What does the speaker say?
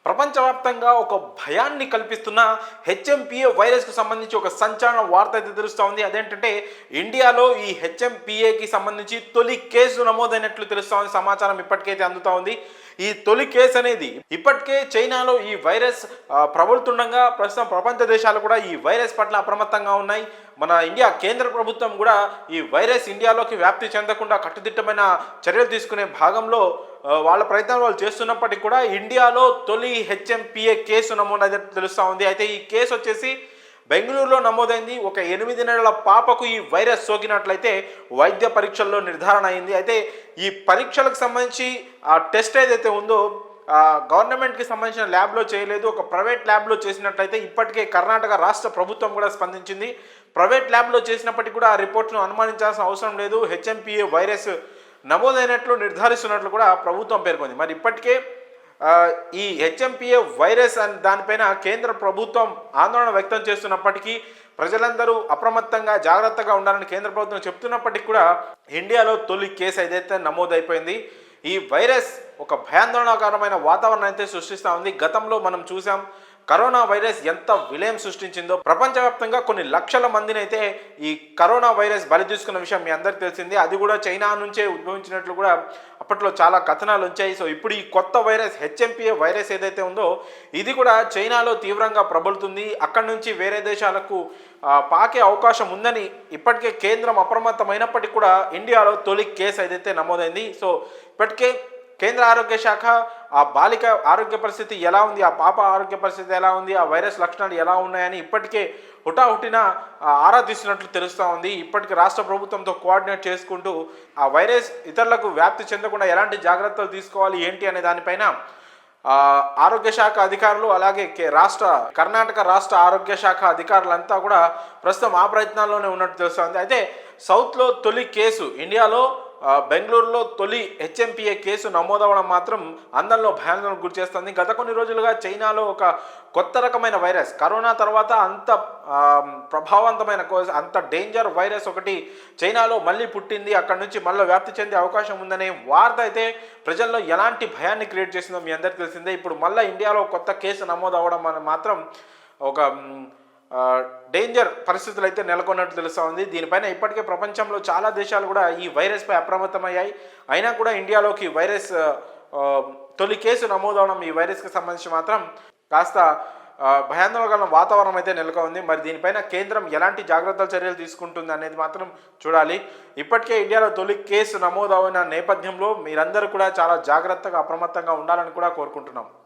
ప్రపంచవ్యాప్తంగా ఒక భయాన్ని కల్పిస్తున్న హెచ్ఎంపిఏ వైరస్కు సంబంధించి ఒక సంచలన వార్త అయితే తెలుస్తూ ఉంది. అదేంటంటే ఇండియాలో ఈ హెచ్ఎంపిఏకి సంబంధించి తొలి కేసు నమోదైనట్లు తెలుస్తూ ఉంది. సమాచారం ఇప్పటికైతే అందుతూ ఉంది. ఈ తొలి కేసు అనేది ఇప్పటికే చైనాలో ఈ వైరస్ ప్రబలుతుండగా ప్రస్తుతం ప్రపంచ దేశాలు కూడా ఈ వైరస్ పట్ల అప్రమత్తంగా ఉన్నాయి. మన ఇండియా కేంద్ర ప్రభుత్వం కూడా ఈ వైరస్ ఇండియాలోకి వ్యాప్తి చెందకుండా కట్టుదిట్టమైన చర్యలు తీసుకునే భాగంలో వాళ్ళ ప్రయత్నాలు వాళ్ళు చేస్తున్నప్పటికీ కూడా ఇండియాలో తొలి హెచ్ఎంపిఏ కేసు నమోదైతే తెలుస్తూ ఉంది. అయితే ఈ కేసు వచ్చేసి బెంగళూరులో నమోదైంది. ఒక 8 నెలల పాపకు ఈ వైరస్ సోకినట్లయితే వైద్య పరీక్షల్లో నిర్ధారణ అయింది. అయితే ఈ పరీక్షలకు సంబంధించి ఆ టెస్ట్ ఏదైతే ఉందో గవర్నమెంట్కి సంబంధించిన ల్యాబ్లో చేయలేదు, ఒక ప్రైవేట్ ల్యాబ్లో చేసినట్లయితే ఇప్పటికే కర్ణాటక రాష్ట్ర ప్రభుత్వం కూడా స్పందించింది. ప్రైవేట్ ల్యాబ్లో చేసినప్పటికీ కూడా ఆ రిపోర్ట్ను అనుమానించాల్సిన అవసరం లేదు, హెచ్ఎంపిఏ వైరస్ నమోదైనట్లు నిర్ధారిస్తున్నట్లు కూడా ప్రభుత్వం పేర్కొంది. మరి ఇప్పటికే ఈ హెచ్ఎంపిఏ వైరస్ అని దానిపైన కేంద్ర ప్రభుత్వం ఆందోళన వ్యక్తం చేస్తున్నప్పటికీ ప్రజలందరూ అప్రమత్తంగా జాగ్రత్తగా ఉండాలని కేంద్ర ప్రభుత్వం చెప్తున్నప్పటికీ కూడా ఇండియాలో తొలి కేసు ఏదైతే నమోదైపోయింది. ఈ వైరస్ ఒక భయాందోళనకరమైన వాతావరణం అయితే సృష్టిస్తూ ఉంది. గతంలో మనం చూసాం కరోనా వైరస్ ఎంత విలయం సృష్టించిందో. ప్రపంచవ్యాప్తంగా కొన్ని లక్షల మందిని అయితే ఈ కరోనా వైరస్ బలి తీసుకున్న విషయం మీ అందరికీ తెలిసింది. అది కూడా చైనా నుంచే ఉద్భవించినట్లు కూడా అప్పట్లో చాలా కథనాలు వచ్చాయి. సో ఇప్పుడు ఈ కొత్త వైరస్ హెచ్ఎంపిఏ వైరస్ ఏదైతే ఉందో ఇది కూడా చైనాలో తీవ్రంగా ప్రబలుతుంది. అక్కడి నుంచి వేరే దేశాలకు పాకే అవకాశం ఉందని ఇప్పటికే కేంద్రం అప్రమత్తమైనప్పటికీ కూడా ఇండియాలో తొలి కేసు ఏదైతే నమోదైంది. సో ఇప్పటికే కేంద్ర ఆరోగ్య శాఖ ఆ బాలిక ఆరోగ్య పరిస్థితి ఎలా ఉంది, ఆ పాప ఆరోగ్య పరిస్థితి ఎలా ఉంది, ఆ వైరస్ లక్షణాలు ఎలా ఉన్నాయని ఇప్పటికే హుటాహుటిన ఆరా తీస్తున్నట్లు తెలుస్తూ ఉంది. ఇప్పటికే రాష్ట్ర ప్రభుత్వంతో కోఆర్డినేట్ చేసుకుంటూ ఆ వైరస్ ఇతరులకు వ్యాప్తి చెందకుండా ఎలాంటి జాగ్రత్తలు తీసుకోవాలి ఏంటి అనే దానిపైన ఆరోగ్య శాఖ అధికారులు అలాగే కర్ణాటక రాష్ట్ర ఆరోగ్య శాఖ అధికారులంతా కూడా ప్రస్తుతం ఆ ప్రయత్నాల్లోనే ఉన్నట్టు తెలుస్తుంది. అయితే సౌత్లో తొలి కేసు ఇండియాలో బెంగళూరులో తొలి హెచ్ఎంపిఏ కేసు నమోదవడం మాత్రం అందరిలో భయాందోళనకు గురి చేస్తుంది. గత కొన్ని రోజులుగా చైనాలో ఒక కొత్త రకమైన వైరస్ కరోనా తర్వాత అంత ప్రభావవంతమైన అంత డేంజర్ వైరస్ ఒకటి చైనాలో మళ్ళీ పుట్టింది, అక్కడ నుంచి మళ్ళీ వ్యాప్తి చెందే అవకాశం ఉందనే వార్త అయితే ప్రజల్లో ఎలాంటి భయాన్ని క్రియేట్ చేసిందో మీ అందరికీ తెలిసిందే. ఇప్పుడు మళ్ళీ ఇండియాలో కొత్త కేసు నమోదు అవ్వడం అని మాత్రం ఒక డేంజర్ పరిస్థితులు అయితే నెలకొన్నట్టు తెలుస్తూ ఉంది. దీనిపైన ఇప్పటికే ప్రపంచంలో చాలా దేశాలు కూడా ఈ వైరస్పై అప్రమత్తమయ్యాయి. అయినా కూడా ఇండియాలోకి వైరస్ తొలి కేసు నమోదవడం ఈ వైరస్కి సంబంధించి మాత్రం కాస్త భయాందోళన వాతావరణం అయితే నెలకొంది. మరి దీనిపైన కేంద్రం ఎలాంటి జాగ్రత్తల చర్యలు తీసుకుంటుంది అనేది మాత్రం చూడాలి. ఇప్పటికే ఇండియాలో తొలి కేసు నమోదైన నేపథ్యంలో మీరందరూ కూడా చాలా జాగ్రత్తగా అప్రమత్తంగా ఉండాలని కూడా కోరుకుంటున్నాం.